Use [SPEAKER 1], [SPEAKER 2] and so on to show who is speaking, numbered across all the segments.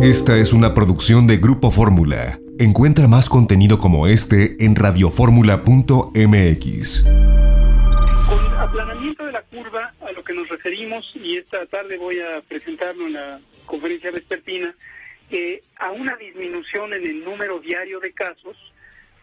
[SPEAKER 1] Esta es una producción de Grupo Fórmula. Encuentra más contenido como este en radioformula.mx.
[SPEAKER 2] Con aplanamiento de la curva a lo que nos referimos, y esta tarde voy a presentarlo en la conferencia vespertina, a una disminución en el número diario de casos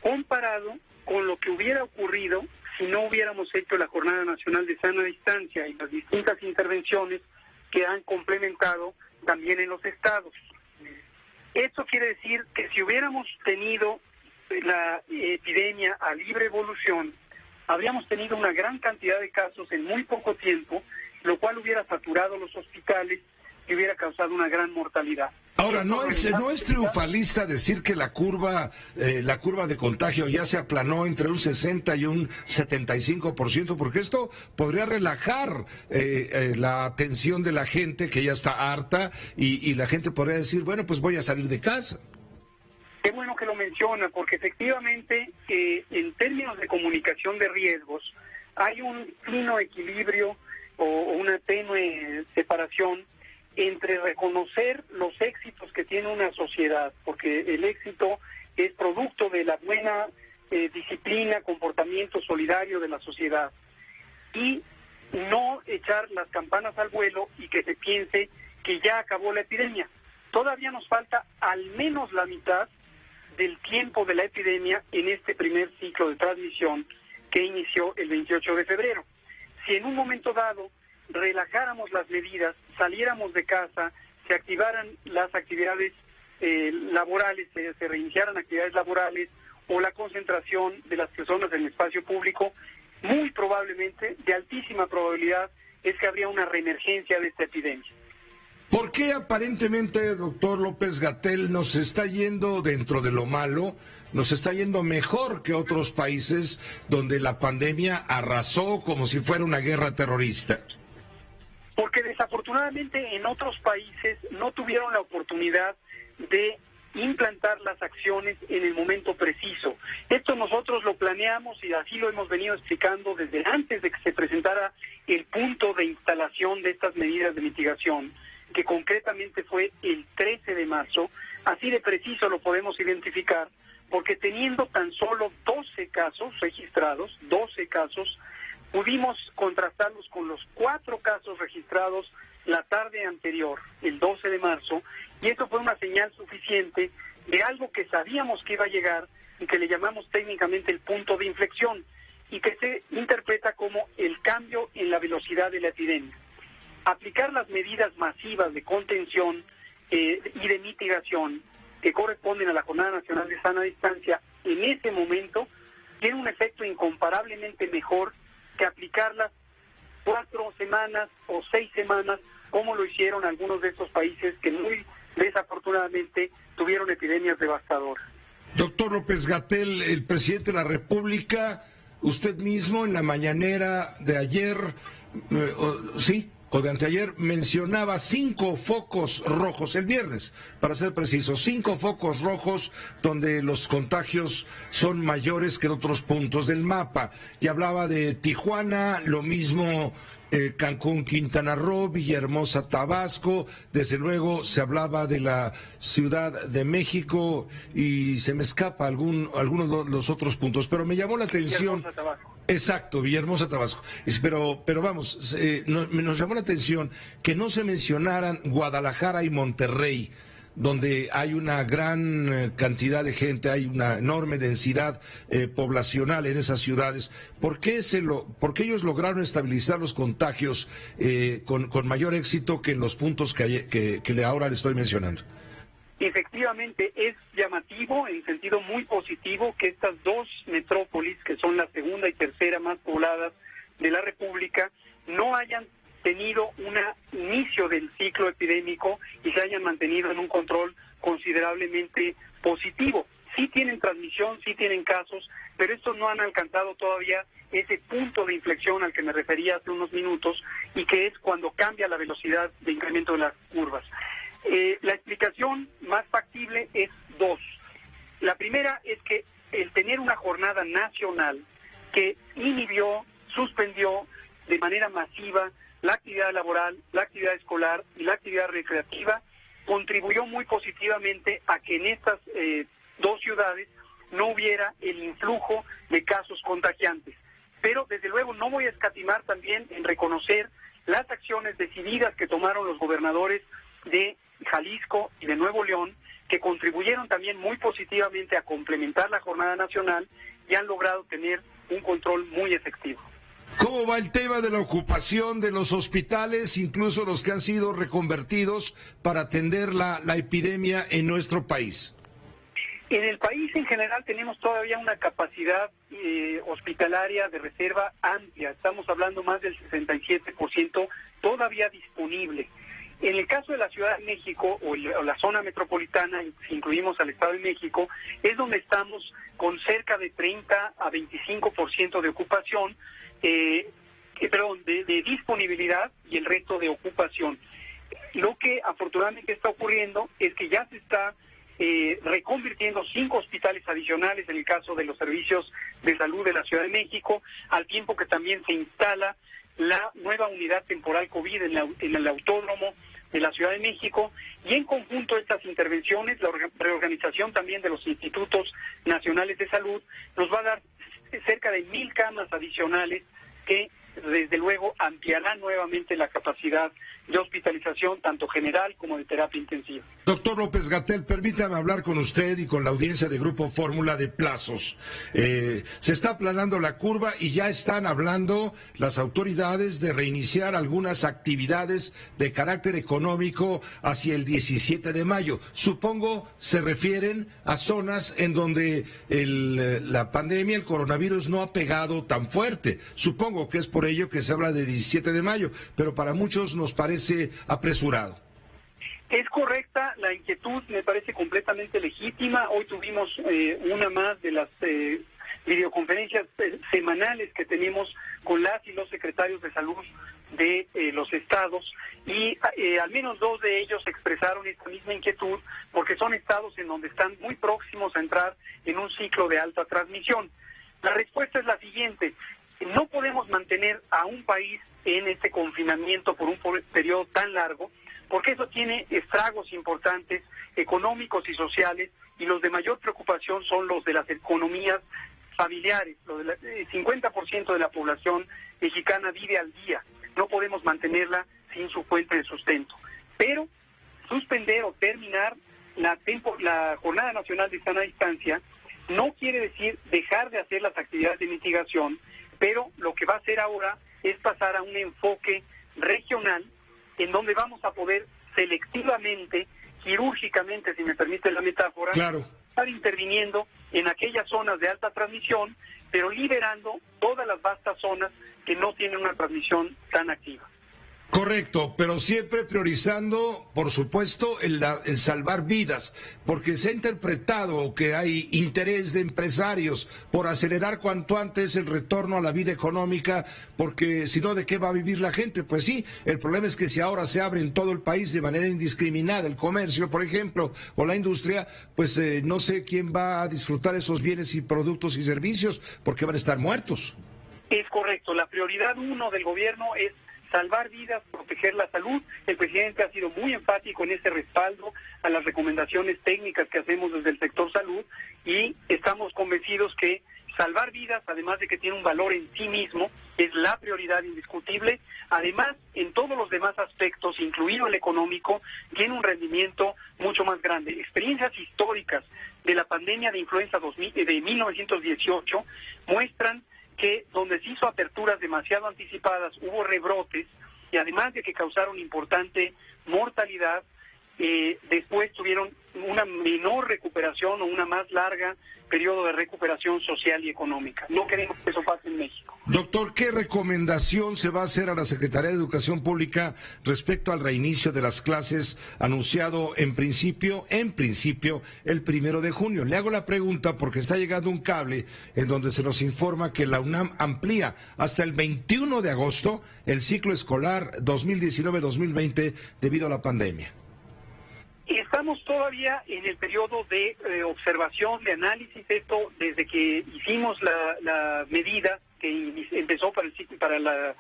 [SPEAKER 2] comparado con lo que hubiera ocurrido si no hubiéramos hecho la Jornada Nacional de Sana Distancia y las distintas intervenciones que han complementado también en los estados. Esto quiere decir que si hubiéramos tenido la epidemia a libre evolución, habríamos tenido una gran cantidad de casos en muy poco tiempo, lo cual hubiera saturado los hospitales y hubiera causado una gran mortalidad.
[SPEAKER 3] Ahora, no es triunfalista decir que la curva de contagio ya se aplanó entre un 60 y un 75%, porque esto podría relajar la atención de la gente que ya está harta y la gente podría decir, bueno, pues voy a salir de casa.
[SPEAKER 2] Qué bueno que lo menciona, porque efectivamente en términos de comunicación de riesgos hay un fino equilibrio o una tenue separación entre reconocer los éxitos que tiene una sociedad, porque el éxito es producto de la buena disciplina, comportamiento solidario de la sociedad, y no echar las campanas al vuelo y que se piense que ya acabó la epidemia. Todavía nos falta al menos la mitad del tiempo de la epidemia en este primer ciclo de transmisión que inició el 28 de febrero. Si en un momento dado relajáramos las medidas, saliéramos de casa, se activaran las actividades laborales, se reiniciaran actividades laborales o la concentración de las personas en el espacio público, muy probablemente, de altísima probabilidad, es que habría una reemergencia de esta epidemia.
[SPEAKER 3] ¿Por qué aparentemente, doctor López-Gatell, nos está yendo dentro de lo malo, nos está yendo mejor que otros países donde la pandemia arrasó como si fuera una guerra terrorista?
[SPEAKER 2] Porque desafortunadamente en otros países no tuvieron la oportunidad de implantar las acciones en el momento preciso. Esto nosotros lo planeamos y así lo hemos venido explicando desde antes de que se presentara el punto de instalación de estas medidas de mitigación, que concretamente fue el 13 de marzo, así de preciso lo podemos identificar, porque teniendo tan solo 12 casos registrados, 12 casos, pudimos contrastarlos con los 4 casos registrados la tarde anterior, el 12 de marzo, y eso fue una señal suficiente de algo que sabíamos que iba a llegar y que le llamamos técnicamente el punto de inflexión, y que se interpreta como el cambio en la velocidad de la epidemia. Aplicar las medidas masivas de contención y de mitigación que corresponden a la Jornada Nacional de Sana Distancia en ese momento tiene un efecto incomparablemente mejor que aplicarlas 4 semanas o 6 semanas, como lo hicieron algunos de estos países que muy desafortunadamente tuvieron epidemias devastadoras.
[SPEAKER 3] Doctor López-Gatell, el presidente de la República, usted mismo en la mañanera de ayer, o de anteayer, mencionaba 5 focos rojos, el viernes, para ser preciso, 5 focos rojos donde los contagios son mayores que en otros puntos del mapa. Y hablaba de Tijuana, lo mismo Cancún, Quintana Roo, Villahermosa, Tabasco, desde luego se hablaba de la Ciudad de México y se me escapa algunos de los otros puntos, pero me llamó la atención.
[SPEAKER 2] Villahermosa, Tabasco.
[SPEAKER 3] Exacto, Villahermosa, Tabasco. Pero vamos, nos llamó la atención que no se mencionaran Guadalajara y Monterrey, donde hay una gran cantidad de gente, hay una enorme densidad poblacional en esas ciudades. ¿Por qué ellos lograron estabilizar los contagios con mayor éxito que en los puntos que ahora le estoy mencionando?
[SPEAKER 2] Efectivamente, es llamativo en sentido muy positivo que estas 2 metrópolis, que son la segunda y tercera más pobladas de la República, no hayan tenido un inicio del ciclo epidémico y se hayan mantenido en un control considerablemente positivo. Sí tienen transmisión, sí tienen casos, pero estos no han alcanzado todavía ese punto de inflexión al que me refería hace unos minutos, y que es cuando cambia la velocidad de incremento de las curvas. La explicación más factible es 2. La primera es que el tener una jornada nacional que inhibió, suspendió de manera masiva la actividad laboral, la actividad escolar y la actividad recreativa, contribuyó muy positivamente a que en estas dos ciudades no hubiera el influjo de casos contagiantes. Pero desde luego no voy a escatimar también en reconocer las acciones decididas que tomaron los gobernadores de Jalisco y de Nuevo León, que contribuyeron también muy positivamente a complementar la jornada nacional y han logrado tener un control muy efectivo.
[SPEAKER 3] ¿Cómo va el tema de la ocupación de los hospitales, incluso los que han sido reconvertidos para atender la epidemia en nuestro país?
[SPEAKER 2] En el país en general tenemos todavía una capacidad hospitalaria de reserva amplia. Estamos hablando más del 67% todavía disponible. En el caso de la Ciudad de México o la zona metropolitana, si incluimos al Estado de México, es donde estamos con cerca de 30 a 25% de ocupación, de disponibilidad y el resto de ocupación. Lo que afortunadamente está ocurriendo es que ya se está reconvirtiendo 5 hospitales adicionales en el caso de los servicios de salud de la Ciudad de México, al tiempo que también se instala la nueva unidad temporal COVID en el autódromo de la Ciudad de México, y en conjunto estas intervenciones, la reorganización también de los institutos nacionales de salud, nos va a dar cerca de 1,000 camas adicionales que desde luego ampliarán nuevamente la capacidad de hospitalización tanto general como de terapia intensiva.
[SPEAKER 3] Doctor López-Gatell, permítame hablar con usted y con la audiencia de Grupo Fórmula de plazos. Se está aplanando la curva y ya están hablando las autoridades de reiniciar algunas actividades de carácter económico hacia el 17 de mayo. Supongo se refieren a zonas en donde la pandemia, el coronavirus no ha pegado tan fuerte. Supongo que es por ello que se habla de 17 de mayo, pero para muchos nos parece apresurado.
[SPEAKER 2] Es correcta, la inquietud me parece completamente legítima. Hoy tuvimos una más de las videoconferencias semanales que tenemos con las y los secretarios de salud de los estados, y al menos 2 de ellos expresaron esta misma inquietud porque son estados en donde están muy próximos a entrar en un ciclo de alta transmisión. La respuesta es la siguiente: no podemos mantener a un país en este confinamiento por un periodo tan largo, porque eso tiene estragos importantes económicos y sociales, y los de mayor preocupación son los de las economías familiares. El 50% de la población mexicana vive al día. No podemos mantenerla sin su fuente de sustento. Pero suspender o terminar la Jornada Nacional de Sana Distancia no quiere decir dejar de hacer las actividades de mitigación, pero lo que va a hacer ahora es pasar a un enfoque regional en donde vamos a poder selectivamente, quirúrgicamente, si me permite la metáfora,
[SPEAKER 3] claro,
[SPEAKER 2] estar interviniendo en aquellas zonas de alta transmisión, pero liberando todas las vastas zonas que no tienen una transmisión tan activa.
[SPEAKER 3] Correcto, pero siempre priorizando, por supuesto, el salvar vidas, porque se ha interpretado que hay interés de empresarios por acelerar cuanto antes el retorno a la vida económica, porque si no, ¿de qué va a vivir la gente? Pues sí, el problema es que si ahora se abre en todo el país de manera indiscriminada el comercio, por ejemplo, o la industria, pues no sé quién va a disfrutar esos bienes y productos y servicios, porque van a estar muertos.
[SPEAKER 2] Es correcto, la prioridad 1 del gobierno es salvar vidas, proteger la salud. El presidente ha sido muy enfático en ese respaldo a las recomendaciones técnicas que hacemos desde el sector salud, y estamos convencidos que salvar vidas, además de que tiene un valor en sí mismo, es la prioridad indiscutible. Además, en todos los demás aspectos, incluido el económico, tiene un rendimiento mucho más grande. Experiencias históricas de la pandemia de influenza de 1918 muestran que donde se hizo aperturas demasiado anticipadas hubo rebrotes, y además de que causaron importante mortalidad, después tuvieron una menor recuperación o una más larga periodo de recuperación social y económica. No queremos que eso pase en México.
[SPEAKER 3] Doctor, ¿qué recomendación se va a hacer a la Secretaría de Educación Pública respecto al reinicio de las clases anunciado en principio, el 1 de junio? Le hago la pregunta porque está llegando un cable en donde se nos informa que la UNAM amplía hasta el 21 de agosto el ciclo escolar 2019-2020 debido a la pandemia.
[SPEAKER 2] Estamos todavía en el periodo de observación, de análisis. Esto desde que hicimos la medida que empezó para la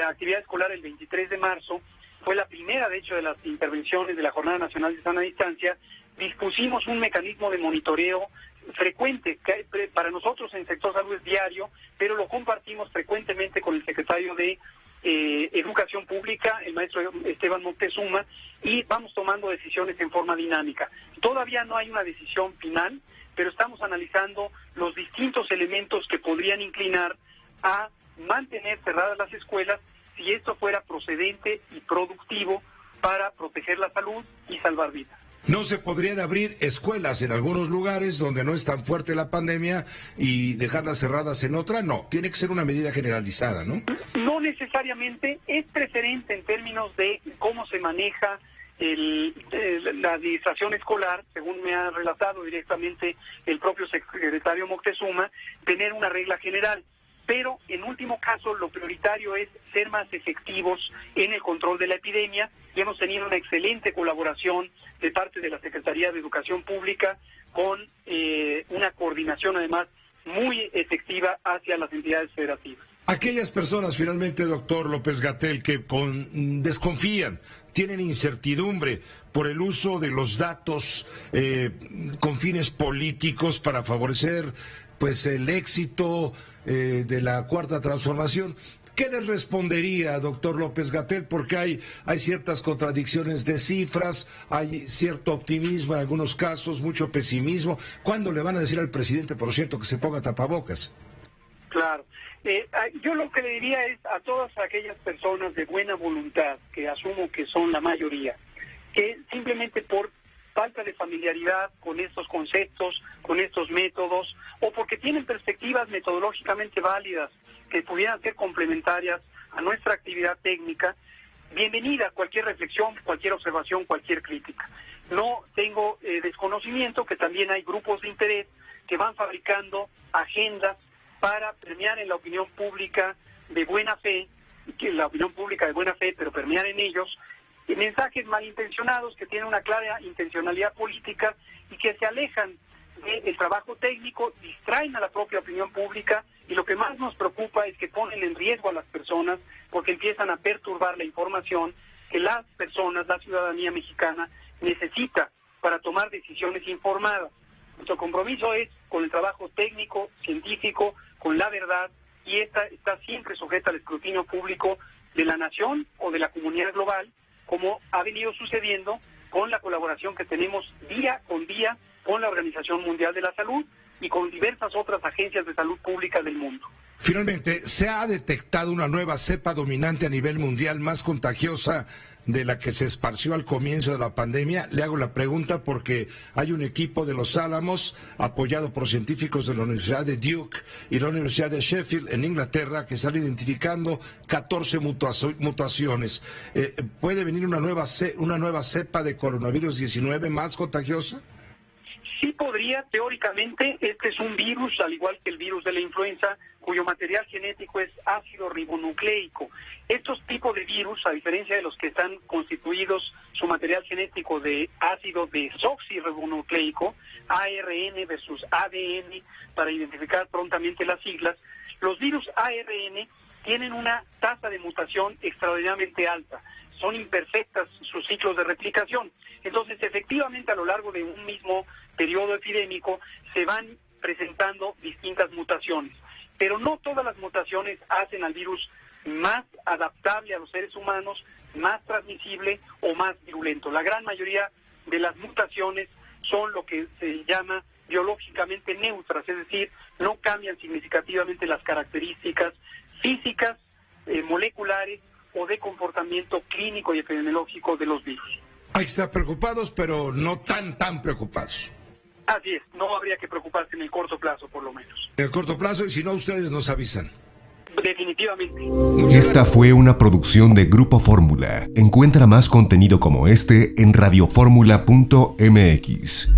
[SPEAKER 2] actividad escolar el 23 de marzo, fue la primera, de hecho, de las intervenciones de la Jornada Nacional de Sana Distancia, dispusimos un mecanismo de monitoreo frecuente, que para nosotros en el sector salud es diario, pero lo compartimos frecuentemente con el secretario de Educación Pública, el maestro Esteban Moctezuma, y vamos tomando decisiones en forma dinámica. Todavía no hay una decisión final, pero estamos analizando los distintos elementos que podrían inclinar a mantener cerradas las escuelas si esto fuera procedente y productivo para proteger la salud y salvar vidas.
[SPEAKER 3] ¿No se podrían abrir escuelas en algunos lugares donde no es tan fuerte la pandemia y dejarlas cerradas en otra? No, tiene que ser una medida generalizada, ¿no?
[SPEAKER 2] No necesariamente, es preferente en términos de cómo se maneja la administración escolar, según me ha relatado directamente el propio secretario Moctezuma, tener una regla general. Pero en último caso lo prioritario es ser más efectivos en el control de la epidemia, y hemos tenido una excelente colaboración de parte de la Secretaría de Educación Pública con una coordinación además muy efectiva hacia las entidades federativas.
[SPEAKER 3] Aquellas personas finalmente, doctor López-Gatell, que desconfían, tienen incertidumbre por el uso de los datos con fines políticos para favorecer pues el éxito de la Cuarta Transformación, ¿qué les respondería, doctor López-Gatell? Porque hay ciertas contradicciones de cifras, hay cierto optimismo en algunos casos, mucho pesimismo. ¿Cuándo le van a decir al presidente, por cierto, que se ponga tapabocas?
[SPEAKER 2] Claro. Yo lo que le diría es a todas aquellas personas de buena voluntad, que asumo que son la mayoría, que simplemente por falta de familiaridad con estos conceptos, con estos métodos, o porque tienen perspectivas metodológicamente válidas que pudieran ser complementarias a nuestra actividad técnica, bienvenida cualquier reflexión, cualquier observación, cualquier crítica. No tengo desconocimiento que también hay grupos de interés que van fabricando agendas para premiar en la opinión pública de buena fe, pero permear en ellos mensajes malintencionados que tienen una clara intencionalidad política y que se alejan del trabajo técnico, distraen a la propia opinión pública, y lo que más nos preocupa es que ponen en riesgo a las personas porque empiezan a perturbar la información que las personas, la ciudadanía mexicana necesita para tomar decisiones informadas. Nuestro compromiso es con el trabajo técnico, científico, con la verdad, y esta está siempre sujeta al escrutinio público de la nación o de la comunidad global, como ha venido sucediendo con la colaboración que tenemos día con día con la Organización Mundial de la Salud y con diversas otras agencias de salud pública del mundo.
[SPEAKER 3] Finalmente, ¿se ha detectado una nueva cepa dominante a nivel mundial más contagiosa de la que se esparció al comienzo de la pandemia? Le hago la pregunta porque hay un equipo de Los Álamos, apoyado por científicos de la Universidad de Duke y la Universidad de Sheffield en Inglaterra, que están identificando 14 mutaciones. ¿Puede venir una nueva cepa de coronavirus 19 más contagiosa?
[SPEAKER 2] Sí podría, teóricamente. Este es un virus, al igual que el virus de la influenza, cuyo material genético es ácido ribonucleico. Estos tipos de virus, a diferencia de los que están constituidos su material genético de ácido desoxirribonucleico, ARN versus ADN, para identificar prontamente las siglas, los virus ARN tienen una tasa de mutación extraordinariamente alta. Son imperfectas sus ciclos de replicación. Entonces, efectivamente, a lo largo de un mismo periodo epidémico se van presentando distintas mutaciones. Pero no todas las mutaciones hacen al virus más adaptable a los seres humanos, más transmisible o más virulento. La gran mayoría de las mutaciones son lo que se llama biológicamente neutras, es decir, no cambian significativamente las características físicas, moleculares o de comportamiento clínico y epidemiológico de los virus.
[SPEAKER 3] Hay que estar preocupados, pero no tan preocupados.
[SPEAKER 2] Así es, no habría que preocuparse en el corto plazo, por lo menos.
[SPEAKER 3] En el corto plazo, y si no, ustedes nos avisan.
[SPEAKER 2] Definitivamente.
[SPEAKER 1] Esta fue una producción de Grupo Fórmula. Encuentra más contenido como este en radioformula.mx.